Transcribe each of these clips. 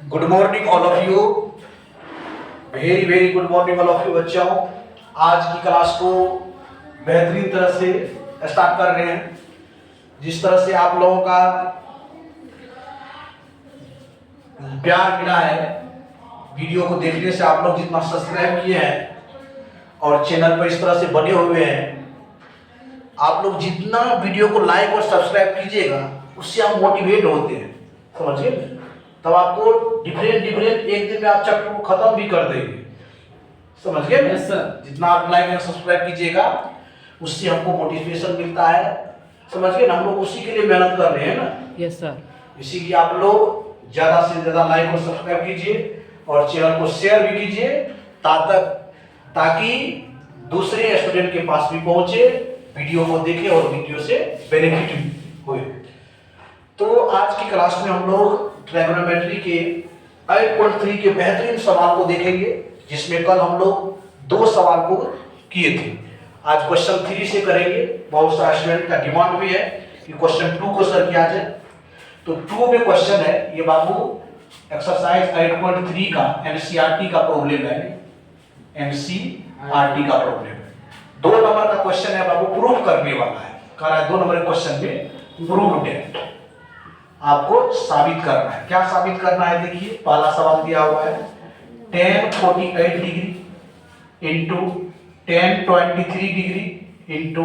Good morning all of you, very very good morning all of you बच्चों। आज की class को बेहतरीन तरह से स्टार्ट कर रहे हैं। जिस तरह से आप लोगों का प्यार मिला है, वीडियो को देखने से आप लोग जितना सब्सक्राइब किए हैं और चैनल पर इस तरह से बने हुए हैं, आप लोग जितना वीडियो को लाइक और सब्सक्राइब कीजिएगा उससे हम मोटिवेट होते हैं, समझिए। तब आपको डिफरेंट एक दिन में आप चैप्टर को खत्म भी कर देंगे, समझ गए? Yes sir. जितना आप लाइक और सब्सक्राइब कीजिएगा उससे हमको मोटिवेशन मिलता है, समझ गए ना। हम लोग उसी के लिए मेहनत कर रहे हैं ना। Yes sir. इसीलिए आप लोग ज्यादा से ज्यादा लाइक और सब्सक्राइब कीजिए और चैनल को शेयर भी कीजिए ताकि दूसरे स्टूडेंट के पास भी पहुंचे, वीडियो को देखे और वीडियो से बेनिफिट हुए। तो आज की क्लास में हम लोग ट्रिग्नोमेट्री के 8.3 के बेहतरीन सवाल को देखेंगे, जिसमें कल हम लोग 2 सवाल को किए थे। आज क्वेश्चन 3 से करेंगे। बहुत सारे स्टूडेंट का डिमांड भी है कि क्वेश्चन 2 को सर किया जाए। तो 2 में क्वेश्चन है ये बाबू, एक्सरसाइज 8.3 का एनसीईआरटी का प्रॉब्लम है। एनसीईआरटी का प्रॉब्लम है। 2 नंबर का क्वेश्चन है बाबू, प्रूफ करने वाला है। कह रहा है 2 नंबर के क्वेश्चन में प्रूव डेट आपको साबित करना है। क्या साबित करना है? देखिए पहला सवाल दिया हुआ है, tan 48 degree into tan 23 degree into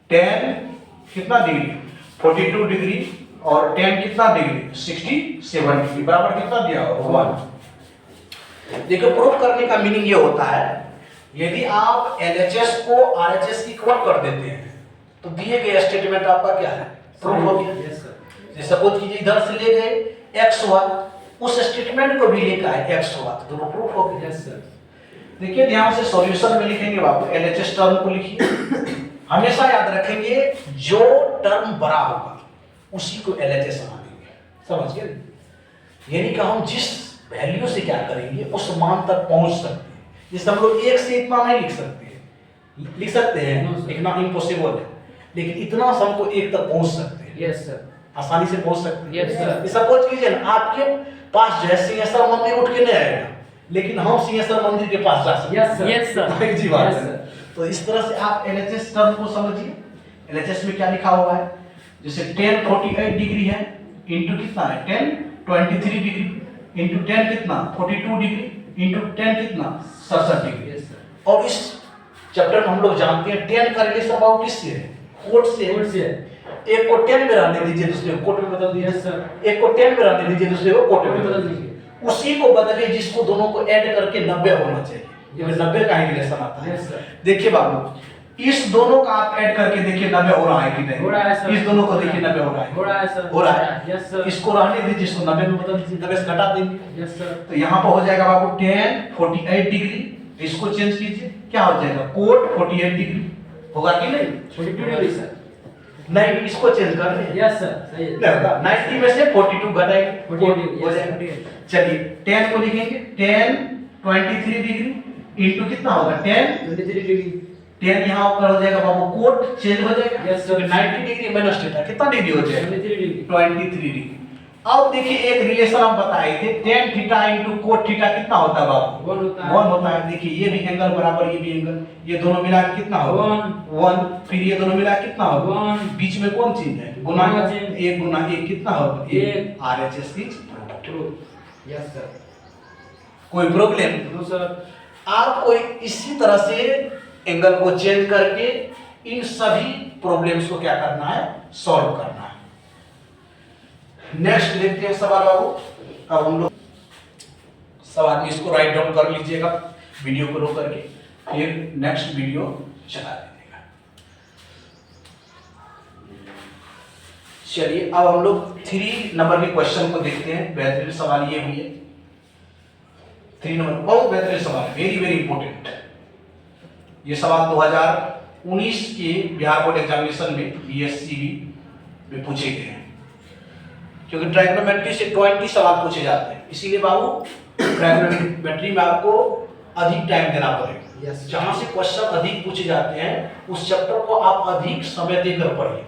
tan कितना डिग्री 42 डिग्री और tan कितना डिग्री 67 डिग्री बराबर कितना दिया होगा 1। देखिए प्रूफ करने का मीनिंग ये होता है, यदि आप LHS को RHS की इक्वल कर देते हैं तो दिए गए स्टेटमेंट आपका क्या है, प्रूफ हो गया। सपोज कीजिए इधर से ले गए x हुआ, उस स्टेटमेंट को भी लेकर आए x हुआ, तो दोनों प्रूफ हो गए। Yes sir. देखिए ध्यान से सॉल्यूशन में लिखेंगे बाबू, LHS टर्म को लिखिए। हमेशा याद रखेंगे जो टर्म बड़ा होगा उसी को LHS मानेंगे, समझ गए? यानी कि हम जिस वैल्यू से क्या करेंगे उस मान तक पहुंच सकते हैं। जिससे हम लोग 1 से इतना नहीं लिख सकते हैं, लिखना इम्पॉसिबल है, लेकिन इतना से हमको 1 तक पहुंच सकते हैं। Yes sir. आसानी से पहुंच सकते हैं। Yes sir. सपोज कीजिए ना आपके पास जो है सिंहेश्वर मंदिर उठ के नहीं आएगा, लेकिन हम सिंहेश्वर मंदिर के पास जा सकते हैं। Yes sir. Yes sir. एक जी बात है। तो इस तरह से आप LHS टर्म को समझिए। LHS में क्या लिखा हुआ है, जैसे tan 48 डिग्री है इंटू कितना है tan 23 डिग्री इंटू tan कितना 42 डिग्री इंटू tan कितना 67 डिग्री। Yes sir. और इस चैप्टर में हम लोग जानते हैं tan का रिलेशन बाबू किससे है, कोट से। एक को 10 में रहने दीजिए, दूसरे को कोट में बदल दीजिए। Yes sir. एक को 10 में रहने दीजिए, दूसरे को कोट में बदल दीजिए। उसी को बदलिए जिसको दोनों को ऐड करके 90 होना चाहिए। ये 90 का ही रिलेशन आता है। Yes sir. देखिए बाबू, इस दोनों का आप ऐड करके देखिए 90 हो रहा है कि नहीं? हो रहा है सर। इस दोनों को देखिए 90 हो रहा है। हो रहा है सर। हो रहा है। Yes sir. इसको रहने दीजिए, इसको 90 में बदल दीजिए, 90 से घटा देंगे। Yes sir. तो यहाँ पर हो जाएगा बाबू tan 48 डिग्री, इसको चेंज कीजिए, क्या हो जाएगा कोट 48 डिग्री होगा कि नहीं? 42 डिग्री सर। नहीं, इसको चेंज कर रहे। यस सर, सही है। 90 में से 42 घटाएंगे, 48 हो जाएगा। चलिए tan को लिखेंगे, tan 23 डिग्री इंटू कितना होगा tan 23 डिग्री। tan यहाँ पर हो जाएगा बाबू कोट चेंज हो जाएगा। Yes sir. 90 degree minus theta कितना डिग्री हो जाएगा 23 डिग्री। 23 डिग्री। अब देखिए एक रिलेशन हम बताए थे, tan theta into cot theta कितना होता है बाबू 1 होता है। 1 होता है। देखिए ये भी एंगल बराबर ये भी एंगल, ये दोनों मिला के कितना होगा 1। फिर ये दोनों मिला के कितना होगा 1। बीच में कौन चीज है गुना, गुना चिन्ह। 1 गुना 1 कितना होगा 1। RHS is true. Yes sir. कोई प्रॉब्लम? No sir. आपको इसी तरह से एंगल को चेंज करके इन सभी प्रॉब्लम्स को क्या करना है, सॉल्व करना है। नेक्स्ट देखते हैं सवाल बाबू। अब हम लोग सवाल में इसको राइट डाउन कर लीजिएगा वीडियो को रोक करके, फिर नेक्स्ट वीडियो चला दीजिएगा। चलिए अब हम लोग 3 नंबर के क्वेश्चन को देखते हैं। बेहतरीन सवाल ये भी है, 3 नंबर बहुत बेहतरीन सवाल, वेरी वेरी इंपॉर्टेंट। ये सवाल 2019 के बिहार बोर्ड एग्जामिनेशन में BSCB में पूछे गए हैं, क्योंकि ट्राइगोनोमेट्री से 20 सवाल पूछे जाते हैं। इसीलिए बाबू ट्राइगोनोमेट्री में आपको अधिक टाइम देना पड़ेगा। यस। जहां से क्वेश्चन अधिक पूछे जाते हैं उस चैप्टर को आप अधिक समय देकर पढ़िए,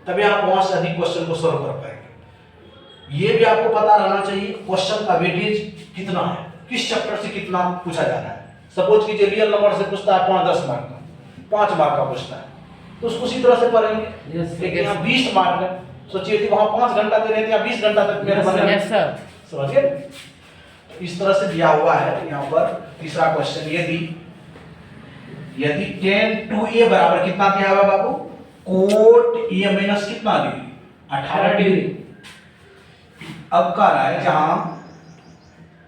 तभी आप वहां से अधिक क्वेश्चन को सॉल्व कर पाएंगे। ये भी आपको पता रहना चाहिए क्वेश्चन का वेटेज कितना है, किस चैप्टर से कितना पूछा जा रहा है। सपोज कीजिए रियल नंबर से पूछता है 5-10 मार्क का, 5 मार्क का पूछता है तो उसको उसी तरह से पढ़ेंगे। Yes, लेकिन yes. यहाँ 20 मार्क है, सोचिए कि वहाँ 5 घंटा दे रहे थे, यहाँ 20 घंटा तक मेरे बने। Yes sir. समझिए इस तरह से दिया हुआ है यहाँ पर। तीसरा क्वेश्चन, यदि tan 2a बराबर कितना दिया हुआ बाबू, कोट a माइनस कितना डिग्री, 18 डिग्री। अब कह रहा है जहां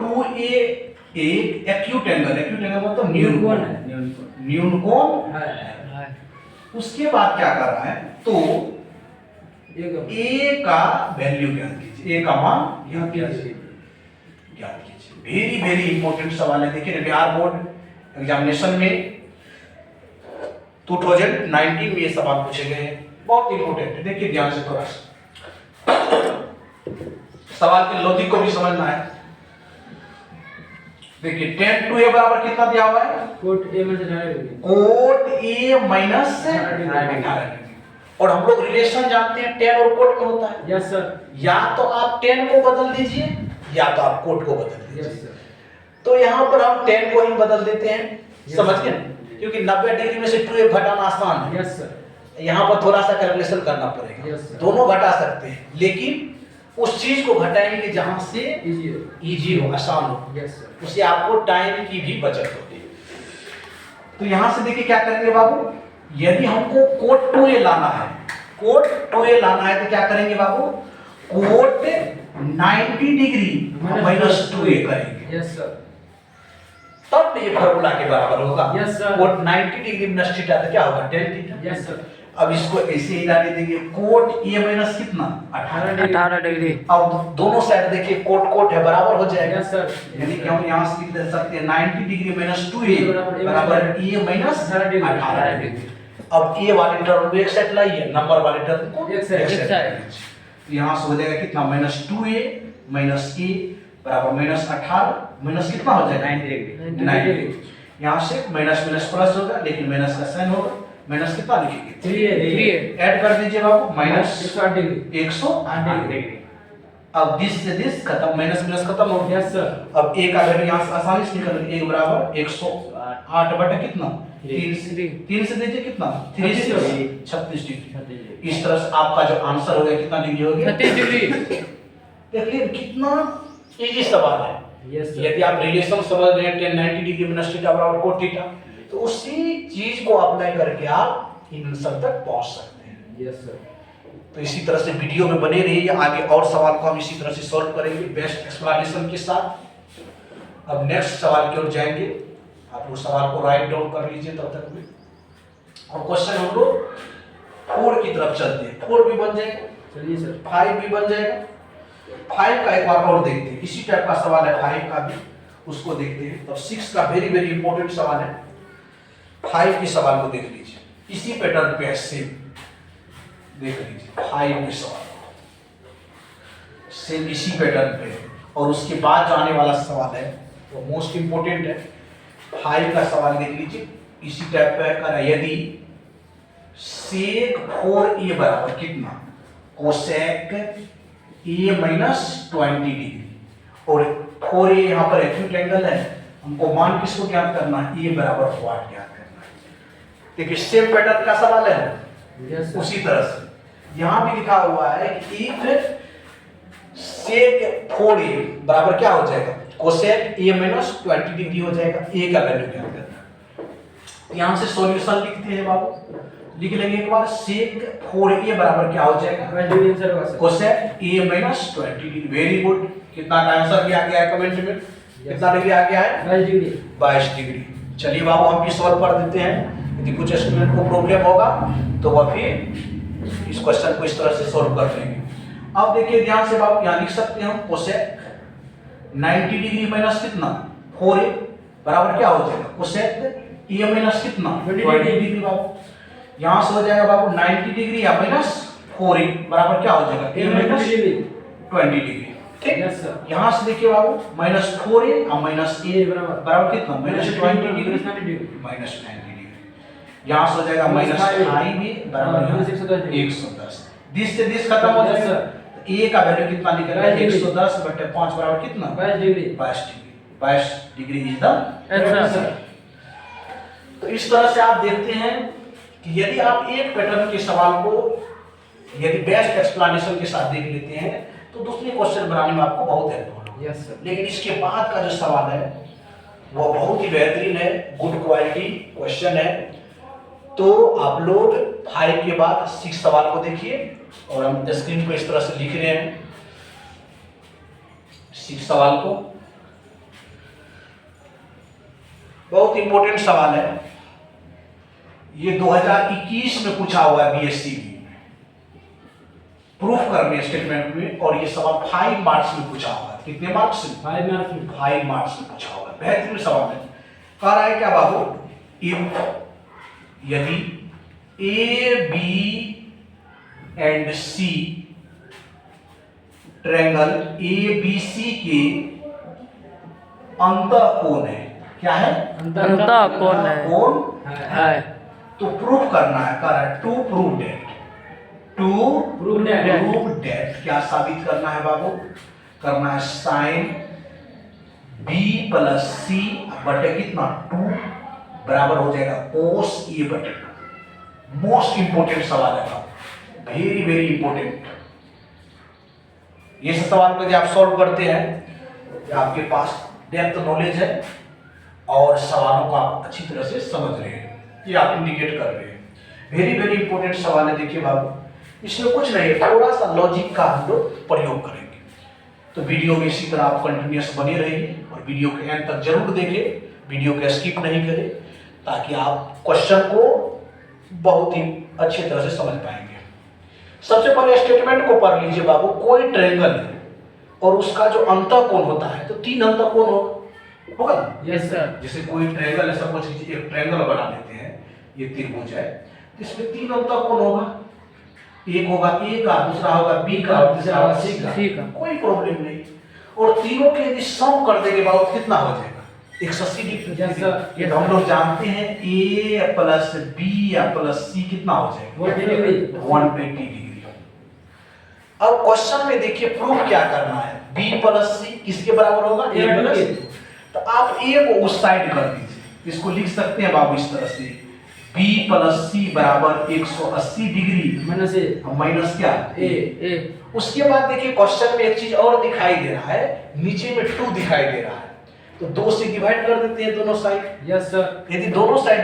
2a एक एक्यूट एंगल मतलब न्यून कोण है, न्यून कोण है। उसके बाद क्या कर रहा है, तो a का वैल्यू ज्ञात कीजिए, a का मान ज्ञात कीजिए। वेरी वेरी इंपॉर्टेंट सवाल है। देखिए बिहार बोर्ड एग्जामिनेशन में 2019 में ये सवाल पूछे गए हैं, बहुत इंपॉर्टेंट है। देखिए ध्यान से थोड़ा सा सवाल के लॉजिक को भी समझना है। देखिए tan 2a बराबर कितना दिया हुआ है, कोट a में से 18 degree. Cot a minus 18 degree. और हम लोग रिलेशन जानते हैं tan और कोट में होता है। Yes sir. या तो आप tan को बदल दीजिए या तो आप कोट को बदल दीजिए। Yes sir. तो यहाँ पर हम tan को ही बदल देते हैं, Yes, समझ sir. गए, क्योंकि 90 डिग्री में से 2a घटाना आसान है। Yes sir. यहाँ पर थोड़ा सा कैलकुलेशन करना पड़ेगा। Yes, sir. दोनों घटा सकते हैं, लेकिन उस चीज को घटाएंगे जहां से इजी हो। इजी हो, आसान हो, यस सर। उससे आपको टाइम की भी बचत होती है। तो यहां से देखिए क्या करेंगे बाबू, यदि हमको कोट 2a लाना है, कोट 2a लाना है तो क्या करेंगे बाबू, कोट 90 डिग्री माइनस 2a करेंगे, यस सर। तब ये फार्मूला के बराबर होगा। Yes, sir. Cot 90 degree minus theta तो क्या होगा, tan थीटा। Yes sir. अब इसको ऐसे ही डाल देंगे, कोट a माइनस कितना 18 डिग्री। अब दोनों साइड देखिए कोट कोट है, बराबर हो जाएगा। Yes sir. यानी कि हम यहाँ से लिख दे सकते हैं 90 डिग्री माइनस 2a बराबर a माइनस 18 डिग्री। अब a वाले टर्म को एक साइड लाइए, नंबर वाले टर्म को एक साइड, एक साइड। तो यहाँ से हो जाएगा कितना, माइनस 2a माइनस a बराबर माइनस 18 माइनस कितना हो जाएगा 90 डिग्री। 90 डिग्री। यहाँ से माइनस माइनस प्लस होगा, लेकिन माइनस का साइन होगा, माइनस कितना लिखेंगे 3a। ऐड कर दीजिए बाबू, माइनस 108 डिग्री। 108 डिग्री। अब दिस से दिस खत्म, माइनस माइनस खत्म हो गया। Yes sir. अब a का वैल्यू यहाँ से आसानी से निकल गया, 1 बराबर 108 बटा कितना 3 से दीजिए कितना 3 से 36 डिग्री। इस तरह से आपका जो आंसर हो गया कितना डिग्री हो गया 36 डिग्री। देखिए कितना इजी सवाल है। Yes sir. यदि आप रिलेशन समझ रहे हैं tan 90 डिग्री माइनस थीटा बराबर कोट थीटा, तो उसी चीज को अप्लाई करके आप इन आंसर तक पहुंच सकते हैं। Yes sir. तो इसी तरह से वीडियो में बने रहिए, आगे और सवाल को हम इसी तरह से सॉल्व करेंगे बेस्ट एक्सप्लेनेशन के साथ। अब नेक्स्ट सवाल की ओर जाएंगे, आप लोग सवाल को राइट डाउन कर लीजिए तब तक में। और क्वेश्चन हम लोग 4 की तरफ चलते हैं, 4 भी बन जाएगा, चलिए सर। 5 भी बन जाएगा। 5 का एक बार और देखते हैं, इसी टाइप का सवाल है 5 का भी, उसको देखते हैं। तब 6 का वेरी वेरी इंपॉर्टेंट सवाल है, 5 की सवाल को देख लीजिए, इसी पैटर्न पे है सेम, देख लीजिए 5 में सवाल सेम इसी पैटर्न पे है। और उसके बाद जो आने वाला सवाल है वो मोस्ट इंपोर्टेंट है। 5 का सवाल देख लीजिए, इसी टाइप पे है, यदि सेक 4a बराबर कितना, कोसेक a माइनस 20 डिग्री, और 4a यहाँ पर एक्यूट एंगल है, हमको मान किसको ज्ञात करना है, a बराबर वाट ज्ञात करना है। देखिए सेम पैटर्न का सवाल है, यस सर। उसी तरह से यहाँ भी लिखा हुआ है कि इफ सेक 4a बराबर क्या हो जाएगा, कोसेक a माइनस 20 डिग्री हो जाएगा, a का वैल्यू ज्ञात करना है। यहाँ से सॉल्यूशन लिखते हैं बाबू, लिख लेंगे एक बार, सेक 4a बराबर क्या हो जाएगा, आंसर होगा sir. Cosec a minus 20 degree. Very good, कितना का आंसर भी आ गया है कमेंट में, कितना डिग्री आ गया है 22 डिग्री। 22 डिग्री। चलिए बाबू हम भी सॉल्व कर देते हैं, यदि कुछ स्टूडेंट को प्रॉब्लम होगा तो वह फिर इस क्वेश्चन को इस तरह से सॉल्व कर लेंगे। अब देखिए ध्यान से बाबू, यहाँ लिख सकते हैं हम कोसेक 90 डिग्री माइनस कितना 4a बराबर क्या हो जाएगा, कोसेक a माइनस कितना 20 डिग्री। बाबू यहाँ से हो जाएगा बाबू 90 डिग्री या माइनस 4a बराबर क्या हो जाएगा, a माइनस 20 डिग्री। ठीक, यस सर। यहाँ से देखिए बाबू माइनस 4a और माइनस a बराबर बराबर कितना, minus 20 degree degree. Minus 90 degree. यहाँ से हो जाएगा माइनस 5 भी बराबर 110। दिस से दिस खत्म हो Yes, जाएगा, sir. ए का वैल्यू कितना निकल रहा है? 110 बटे 5 बराबर कितना? 22 degree. 22 degree is the answer. तो इस तरह से आप देखते हैं कि यदि आप एक पैटर्न के सवाल को यदि बेस्ट एक्सप्लेनेशन के साथ देख लेते हैं तो दूसरे क्वेश्चन बनाने में आपको बहुत हेल्प होगा। Yes sir. लेकिन इसके बाद का जो सवाल है वो बहुत ही बेहतरीन है, गुड क्वालिटी क्वेश्चन है। तो आप लोग 5 के बाद 6 सवाल को देखिए और हम स्क्रीन पे इस तरह से लिख रहे हैं 6 सवाल को। बहुत इंपॉर्टेंट सवाल है ये, 2021 में पूछा हुआ है बीएससी में, प्रूफ करने स्टेटमेंट में, और ये सवाल 5 मार्क्स में पूछा हुआ है। कितने मार्क्स में? 5 मार्क्स में। 5 मार्क्स में पूछा हुआ है। बेहतरीन सवाल है। कह रहा है क्या बाबू? इफ यदि A B and C triangle A B C के अंतःकोण है, क्या है? अंतःकोण है। कोण है। तो प्रूफ करना है। कह रहा है to prove that, to prove that क्या साबित करना है बाबू? करना है साइन बी प्लस सी बटे कितना? 2 बराबर हो जाएगा कोस ए बटे 2। मोस्ट इंपोर्टेंट सवाल है बाबू, वेरी वेरी इंपोर्टेंट। ये सवाल को यदि आप सॉल्व करते हैं तो आपके पास डेप्थ नॉलेज है और सवालों को आप अच्छी तरह से समझ रहे हैं, ये आप इंडिकेट कर रहे हैं। वेरी वेरी इंपोर्टेंट सवाल है। देखिए बाबू, इसमें कुछ नहीं, थोड़ा सा लॉजिक का हम लोग प्रयोग करेंगे। तो वीडियो में इसी तरह आप कंटिन्यूअस बने रहिए और वीडियो के एंड तक जरूर देखें, वीडियो को स्किप नहीं करें, ताकि आप क्वेश्चन को बहुत ही अच्छी तरह से समझ पाएंगे। सबसे पहले स्टेटमेंट को पढ़ लीजिए बाबू। कोई ट्रायंगल है और उसका जो अंतःकोण होता है तो 3 अंतःकोण होगा ना? Yes sir. जैसे कोई ट्रायंगल है, सपोज कीजिए एक ट्रायंगल बना लेते हैं, ये त्रिभुज है, तो इसमें 3 अंतःकोण होगा। एक होगा ए का, दूसरा होगा बी का, तीसरा होगा सी का। कोई प्रॉब्लम नहीं। और तीनों के यदि सम कर देंगे बाबू कितना हो जाएगा? 180 डिग्री। ये तो हम लोग जानते हैं, ए प्लस बी या प्लस सी कितना हो जाएगा? 120 डिग्री। अब क्वेश्चन में देखिए प्रूफ क्या करना है। बी प्लस सी किसके बराबर होगा? ए प्लस सी। तो आप ए को उस साइड कर दीजिए, इसको लिख सकते हैं बाबू इस तरह से, b प्लस सी बराबर 180 डिग्री माइनस क्या? ए। उसके बाद देखिए क्वेश्चन में एक चीज और दिखाई दे रहा है, नीचे में 2 दिखाई दे रहा है, तो 2 से डिवाइड कर देते हैं दोनों साइड। Yes sir. यदि दोनों साइड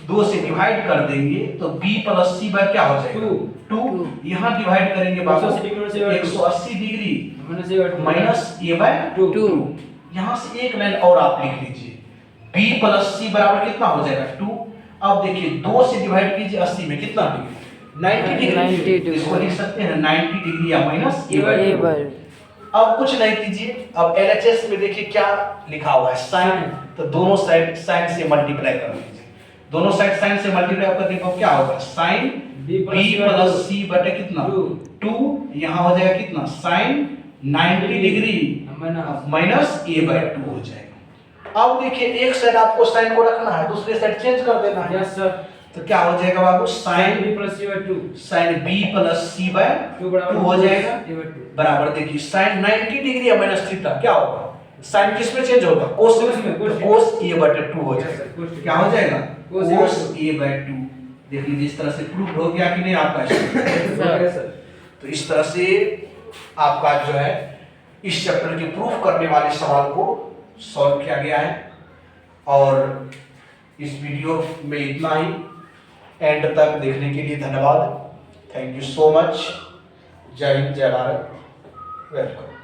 2 से डिवाइड कर देंगे तो b प्लस सी बाय क्या हो जाएगा? 2। यहाँ डिवाइड करेंगे बाबू 180 डिग्री माइनस ए बाय 2। यहाँ से एक लाइन और आप लिख लीजिए, b प्लस सी बराबर कितना हो जाएगा? 2। अब देखिए 2 से डिवाइड कीजिए 80 में कितना डिग्री? 90 डिग्री। इसको लिख सकते हैं 90 डिग्री या माइनस ए बाय 2। अब कुछ नहीं कीजिए, अब एलएचएस में देखिए क्या लिखा हुआ है? साइन। तो दोनों साइड साइन से मल्टीप्लाई कर लीजिए। दोनों साइड साइन से मल्टीप्लाई करने पर क्या होगा? साइन b प्लस सी बटे कितना? 2। यहाँ हो जाएगा कितना? साइन 90 डिग्री माइनस ए बाय 2 हो जाएगा। अब देखिए एक साइड आपको साइन को रखना है, दूसरी साइड चेंज कर देना है। Yes sir. तो क्या हो जाएगा बाबू? साइन b प्लस सी बाय 2। साइन b प्लस सी बाय 2 हो जाएगा बराबर। देखिए साइन 90 डिग्री या माइनस थीटा क्या होगा? साइन किस में चेंज होगा? कोस में। कोस a बटे 2 हो जाएगा। क्या हो जाएगा? कोस a बाय 2। देख लीजिए इस तरह से प्रूफ हो गया कि नहीं आपका? तो इस तरह से आपका जो है इस चैप्टर के प्रूफ करने वाले सवाल को सॉल्व किया गया है। और इस वीडियो में इतना ही। एंड तक देखने के लिए धन्यवाद। Thank you so much. जय हिंद, जय भारत। वेलकम।